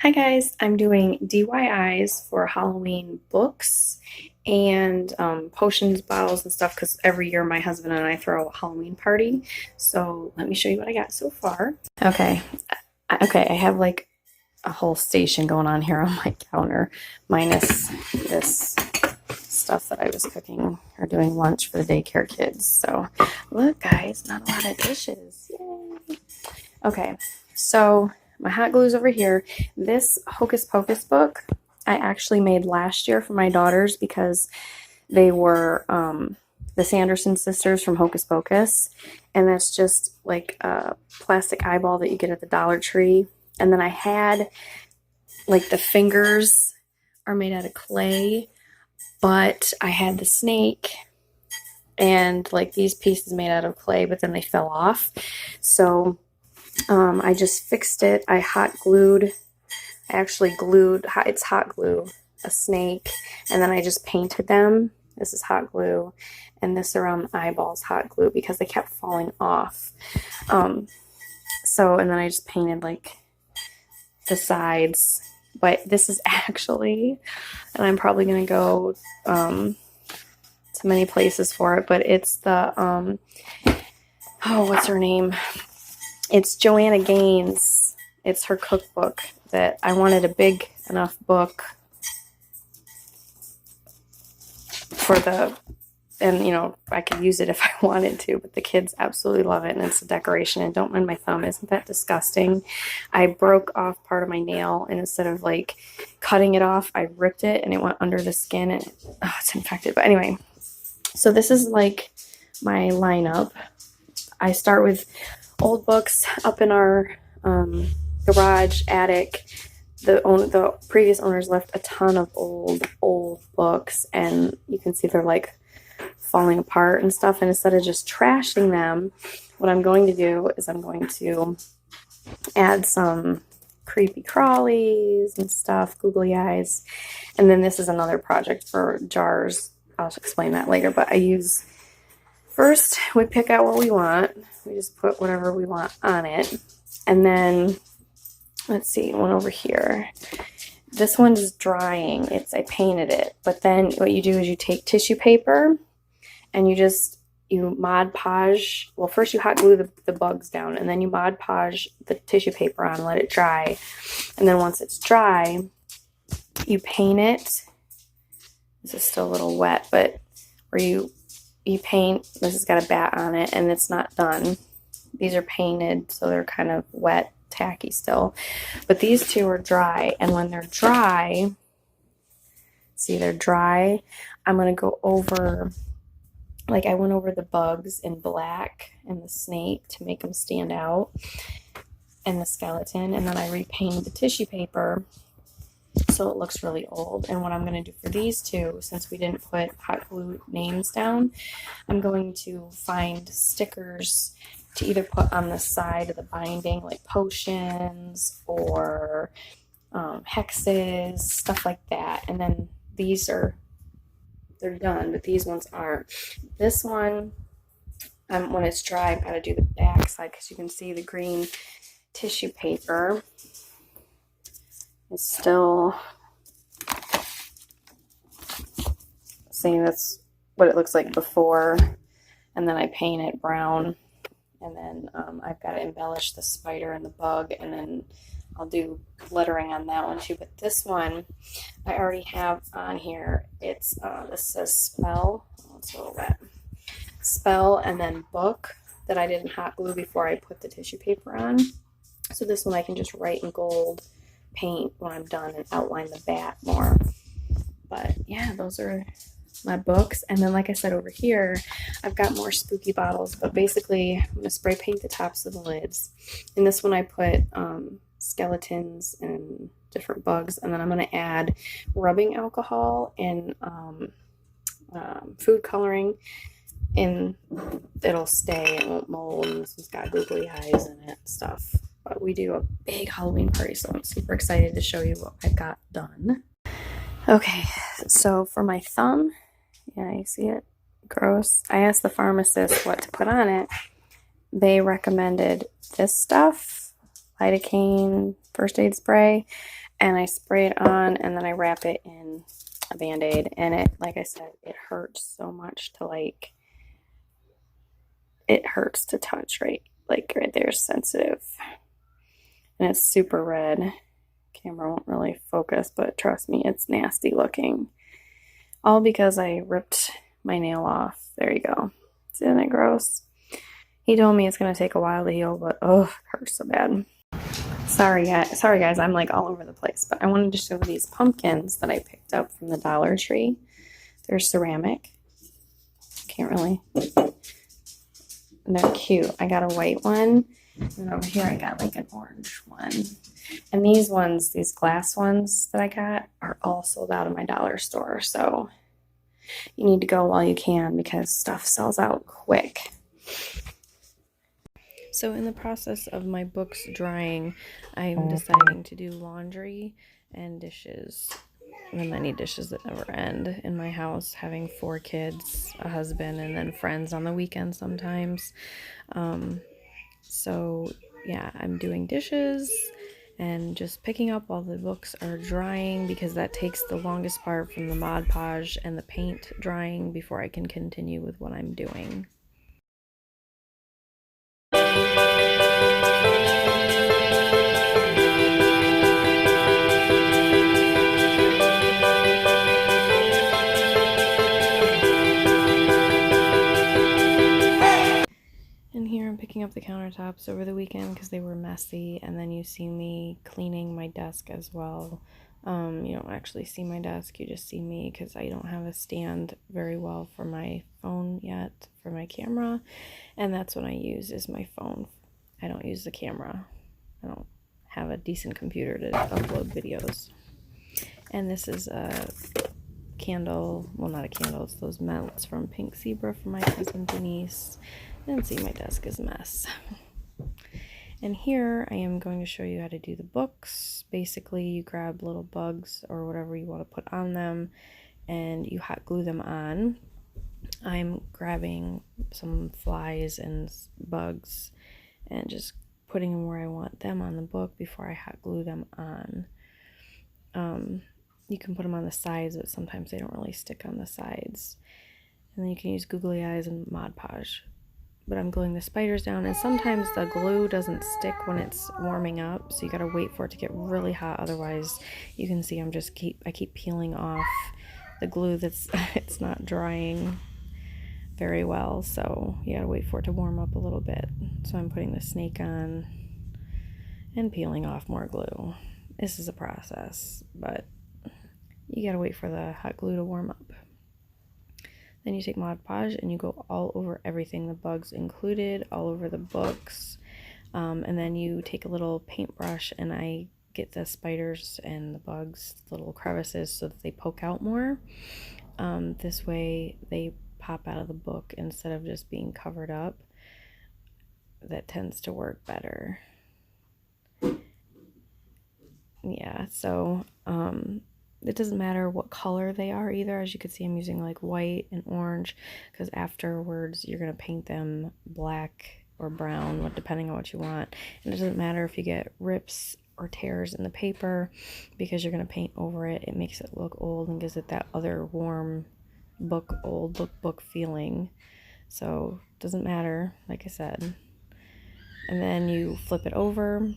Hi guys, I'm doing DIYs for Halloween books and potions, bottles, and stuff because every year my husband and I throw a Halloween party. So let me show you what I got so far. Okay, I have like a whole station going on here on my counter, minus this stuff that I was cooking or doing lunch for the daycare kids. So look, guys, not a lot of dishes. Yay! Okay, so my hot glue is over here. This Hocus Pocus book I actually made last year for my daughters because they were the Sanderson sisters from Hocus Pocus. And that's just like a plastic eyeball that you get at the Dollar Tree. And then I had like the fingers are made out of clay, but I had the snake and like these pieces made out of clay, but then they fell off. So I just fixed it. I actually glued, it's hot glue, a snake, and then I just painted them. This is hot glue, and this around the eyeballs hot glue because they kept falling off. And then I just painted like the sides. But this is actually, and I'm probably going to go to many places for it, but it's the, what's her name? It's Joanna Gaines. It's her cookbook that I wanted a big enough book for and I could use it if I wanted to, but the kids absolutely love it, and it's a decoration. And don't mind my thumb. Isn't that disgusting? I broke off part of my nail, and instead of like cutting it off, I ripped it, and it went under the skin, and it's infected. But anyway, so this is like my lineup. I start with old books up in our garage attic. The previous owners left a ton of old books, and you can see they're like falling apart and stuff. And instead of just trashing them, what I'm going to do is I'm going to add some creepy crawlies and stuff, googly eyes. And then this is another project for jars. I'll explain that later. But first we pick out what we want. We just put whatever we want on it. And then, let's see, one over here. This one's drying. I painted it. But then what you do is you take tissue paper and you Mod Podge. Well, first you hot glue the bugs down, and then you Mod Podge the tissue paper on, let it dry. And then once it's dry, you paint it. This is still a little wet, but where you paint, this has got a bat on it, and it's not done. These are painted, so they're kind of wet, tacky still. But these two are dry, and when they're dry, see, they're dry, I'm going to go over, like I went over the bugs in black and the snake to make them stand out, and the skeleton, and then I repainted the tissue paper so it looks really old. And what I'm going to do for these two, since we didn't put hot glue names down, I'm going to find stickers to either put on the side of the binding, like potions or hexes, stuff like that. And then they're done, but these ones aren't. This one, when it's dry, I've got to do the back side because you can see the green tissue paper is still, see, that's what it looks like before, and then I paint it brown, and then I've got to embellish the spider and the bug, and then I'll do lettering on that one too. But this one I already have on here. This says spell. Oh, it's a little wet. Spell, and then book that I didn't hot glue before I put the tissue paper on. So this one I can just write in gold paint when I'm done and outline the bat more. But yeah, those are my books. And then, like I said, over here I've got more spooky bottles, but basically I'm going to spray paint the tops of the lids. In this one I put skeletons and different bugs, and then I'm going to add rubbing alcohol and food coloring, and it'll stay, it won't mold, and this one's got googly eyes in it, stuff. But we do a big Halloween party, so I'm super excited to show you what I've got done. Okay, so for my thumb, yeah, you see it? Gross. I asked the pharmacist what to put on it. They recommended this stuff, lidocaine first aid spray, and I spray it on, and then I wrap it in a Band-Aid. And it, like I said, it hurts so much to like, it hurts to touch, right? Like right there is sensitive. And it's super red. Camera won't really focus, but trust me, it's nasty looking. All because I ripped my nail off. There you go. Isn't it gross? He told me it's going to take a while to heal, but oh, it hurts so bad. Sorry guys, I'm like all over the place, but I wanted to show these pumpkins that I picked up from the Dollar Tree. They're ceramic. Can't really. And they're cute. I got a white one, and over here I got like an orange one. And these ones, these glass ones that I got, are all sold out of my dollar store. So you need to go while you can because stuff sells out quick. So in the process of my books drying, I'm deciding to do laundry and dishes. The many dishes that never end in my house, having 4 kids, a husband, and then friends on the weekend sometimes. So yeah, I'm doing dishes and just picking up while the books are drying because that takes the longest part from the Mod Podge and the paint drying before I can continue with what I'm doing. And here I'm picking up the countertops over the weekend because they were messy, and then you see me cleaning my desk as well. You don't actually see my desk, you just see me because I don't have a stand very well for my phone yet for my camera, and that's what I use is my phone. I don't use the camera. I don't have a decent computer to upload videos. And this is a candle, well, not a candle, it's those melts from Pink Zebra for my cousin Denise. And see, my desk is a mess. And here I am going to show you how to do the books. Basically, you grab little bugs or whatever you want to put on them and you hot glue them on. I'm grabbing some flies and bugs and just putting them where I want them on the book before I hot glue them on. You can put them on the sides, but sometimes they don't really stick on the sides. And then you can use googly eyes and Mod Podge. But I'm gluing the spiders down, and sometimes the glue doesn't stick when it's warming up, so you gotta wait for it to get really hot. Otherwise, you can see I keep peeling off the glue that's it's not drying very well, so you gotta wait for it to warm up a little bit. So I'm putting the snake on and peeling off more glue. This is a process, but you gotta wait for the hot glue to warm up. Then you take Mod Podge and you go all over everything, the bugs included, all over the books. And then you take a little paintbrush and I get the spiders and the bugs, little crevices, so that they poke out more. This way they pop out of the book instead of just being covered up. That tends to work better. Yeah, so it doesn't matter what color they are either. As you can see, I'm using like white and orange because afterwards you're going to paint them black or brown, depending on what you want. And it doesn't matter if you get rips or tears in the paper because you're going to paint over it. It makes it look old and gives it that other warm old book feeling. So it doesn't matter, like I said. And then you flip it over,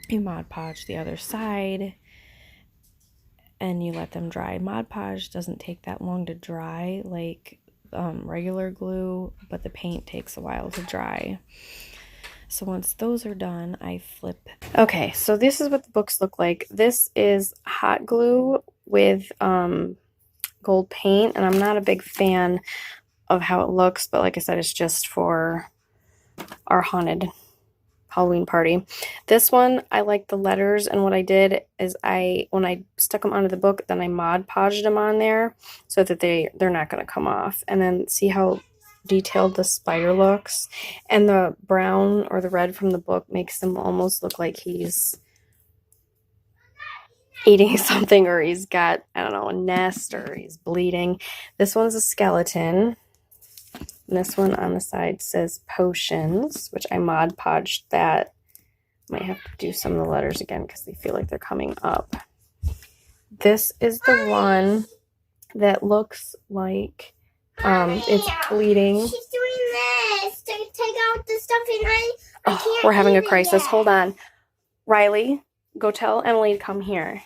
you Mod Podge the other side, and you let them dry. Mod Podge doesn't take that long to dry like regular glue, but the paint takes a while to dry. So once those are done, I flip. Okay, so this is what the books look like. This is hot glue with gold paint, and I'm not a big fan of how it looks, but like I said, it's just for our haunted Halloween party. This one, I like the letters, and what I did is when I stuck them onto the book, then I Mod Podged them on there so that they're not going to come off. And then see how detailed the spider looks, and the brown or the red from the book makes them almost look like he's eating something, or he's got, I don't know, a nest, or he's bleeding. This one's a skeleton. And this one on the side says potions, which I Mod Podged that Might have to do some of the letters again because they feel like they're coming up. This is the one that looks like it's bleeding. She's doing this to take out the stuff and I can't. We're having a crisis. Hold on. Riley, go tell Emily to come here.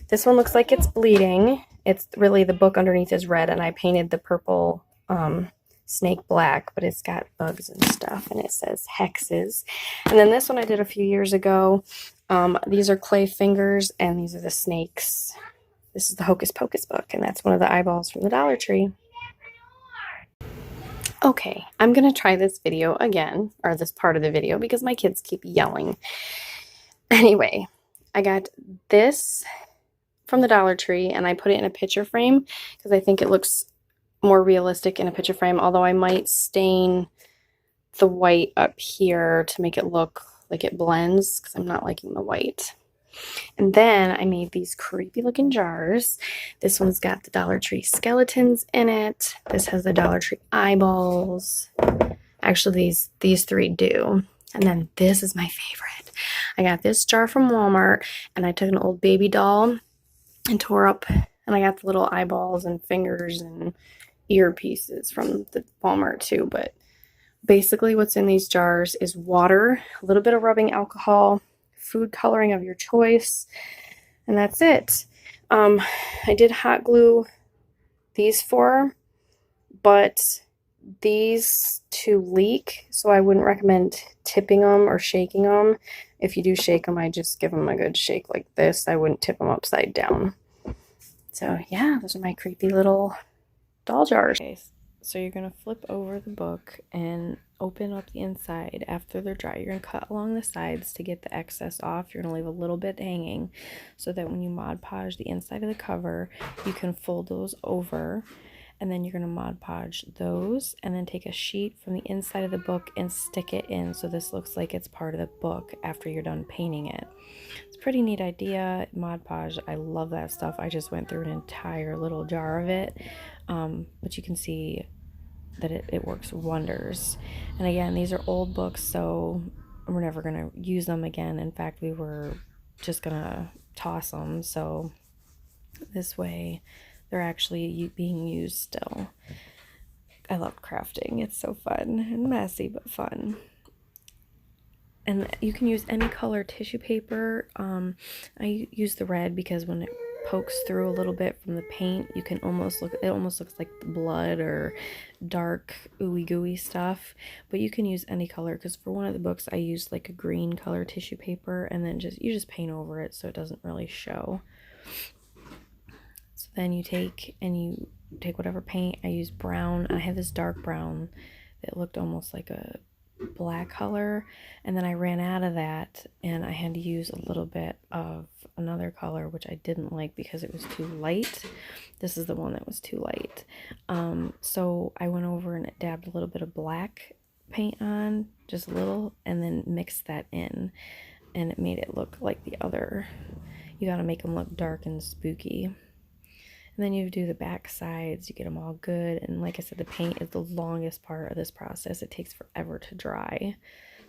This one looks like it's bleeding. It's really, the book underneath is red, and I painted the purple snake black, but it's got bugs and stuff, and it says hexes. And then this one I did a few years ago. These are clay fingers, and these are the snakes. This is the Hocus Pocus book, and that's one of the eyeballs from the Dollar Tree. Okay, I'm going to try this video again, or this part of the video, because my kids keep yelling. Anyway, I got this from the Dollar Tree, and I put it in a picture frame because I think it looks more realistic in a picture frame, although I might stain the white up here to make it look like it blends because I'm not liking the white. And then I made these creepy looking jars. This one's got the Dollar Tree skeletons in it. This has the Dollar Tree eyeballs. Actually, these three do. And then this is my favorite. I got this jar from Walmart, and I took an old baby doll and tore up, and I got the little eyeballs and fingers and earpieces from the Walmart too. But basically what's in these jars is water, a little bit of rubbing alcohol, food coloring of your choice, and that's it. I did hot glue these four, but these two leak, so I wouldn't recommend tipping them or shaking them. If you do shake them, I just give them a good shake like this. I wouldn't tip them upside down. So yeah, those are my creepy little doll jars. Okay, so you're going to flip over the book and open up the inside. After they're dry, you're going to cut along the sides to get the excess off. You're going to leave a little bit hanging so that when you Mod Podge the inside of the cover, you can fold those over. And then you're going to Mod Podge those, and then take a sheet from the inside of the book and stick it in so this looks like it's part of the book after you're done painting it. It's a pretty neat idea. Mod Podge, I love that stuff. I just went through an entire little jar of it, but you can see that it works wonders. And again, these are old books, so we're never going to use them again. In fact, we were just going to toss them, so this way they're actually being used still. I love crafting. It's so fun and messy, but fun. And you can use any color tissue paper. I use the red because when it pokes through a little bit from the paint, you can almost look, it almost looks like blood or dark ooey gooey stuff. But you can use any color, because for one of the books I used like a green color tissue paper, and then you just paint over it so it doesn't really show. So then you take whatever paint. I use brown. I have this dark brown that looked almost like a black color, and then I ran out of that, and I had to use a little bit of another color, which I didn't like because it was too light. This is the one that was too light. So I went over and dabbed a little bit of black paint on, just a little, and then mixed that in, and it made it look like the other. You got to make them look dark and spooky. And then you do the back sides, you get them all good. And like I said, the paint is the longest part of this process. It takes forever to dry.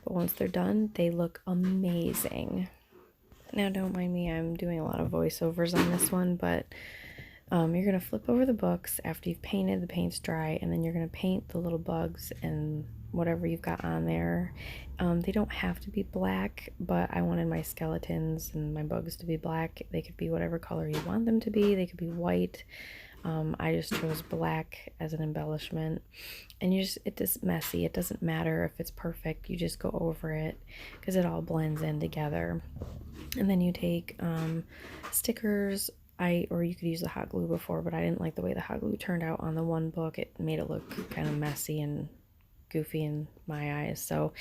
But once they're done, they look amazing. Now, don't mind me, I'm doing a lot of voiceovers on this one, but you're going to flip over the books after you've painted, the paint's dry, and then you're going to paint the little bugs and whatever you've got on there. They don't have to be black, but I wanted my skeletons and my bugs to be black. They could be whatever color you want them to be. They could be white. I just chose black as an embellishment. And it's just messy. It doesn't matter if it's perfect. You just go over it because it all blends in together. And then you take stickers. Or you could use the hot glue before, but I didn't like the way the hot glue turned out on the one book. It made it look kind of messy and goofy in my eyes. So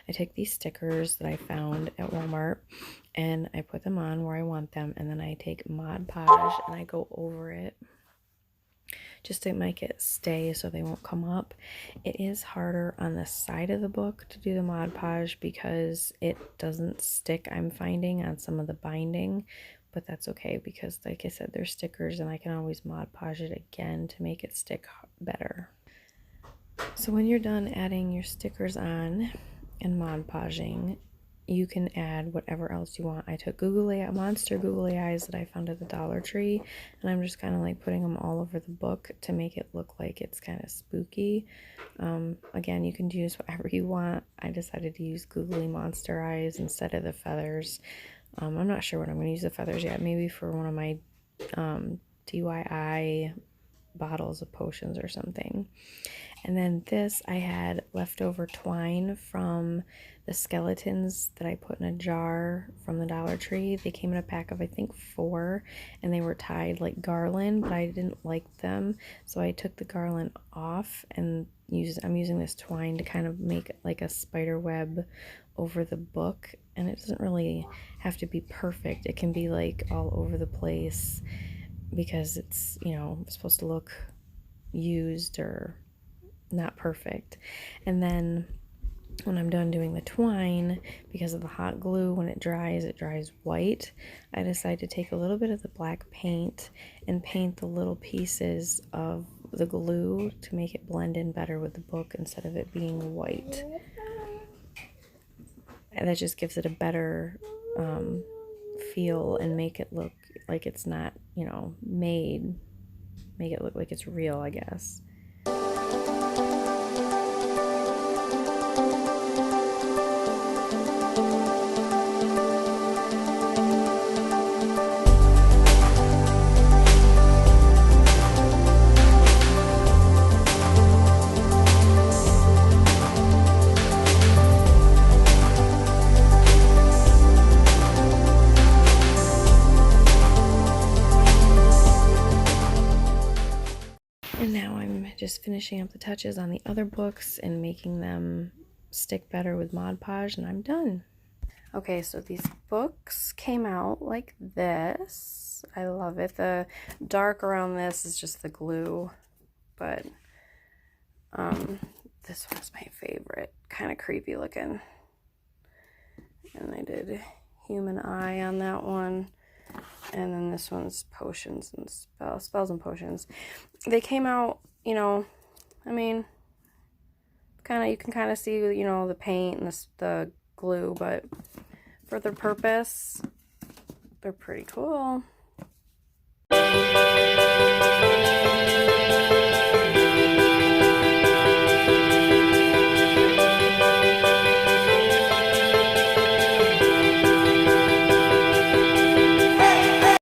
I take these stickers that I found at Walmart and I put them on where I want them, and then I take Mod Podge and I go over it just to make it stay so they won't come up. It is harder on the side of the book to do the Mod Podge because it doesn't stick, I'm finding, on some of the binding, but that's okay because like I said, they're stickers and I can always Mod Podge it again to make it stick better. So when you're done adding your stickers on and Mod Podging, you can add whatever else you want. I took googly monster googly eyes that I found at the Dollar Tree, and I'm just kind of like putting them all over the book to make it look like it's kind of spooky. Again, you can use whatever you want. I decided to use googly monster eyes instead of the feathers. I'm not sure what I'm going to use the feathers yet. Maybe for one of my DIY bottles of potions or something. And then this, I had leftover twine from the skeletons that I put in a jar from the Dollar Tree. They came in a pack of, I think, 4, and they were tied like garland, but I didn't like them, so I took the garland off and I'm using this twine to kind of make like a spider web over the book. And it doesn't really have to be perfect. It can be like all over the place because it's, you know, supposed to look used or not perfect. And then when I'm done doing the twine, because of the hot glue, when it dries white, I decide to take a little bit of the black paint and paint the little pieces of the glue to make it blend in better with the book instead of it being white. And that just gives it a better feel and make it look like it's not, you know, make it look like it's real, I guess. And now I'm just finishing up the touches on the other books and making them stick better with Mod Podge, and I'm done. Okay, so these books came out like this. I love it. The dark around this is just the glue, but this one's my favorite. Kind of creepy looking. And I did human eye on that one. And then this one's potions and spells and potions. They came out, you know, I mean, you can kind of see, you know, the paint and the glue, but for their purpose, they're pretty cool.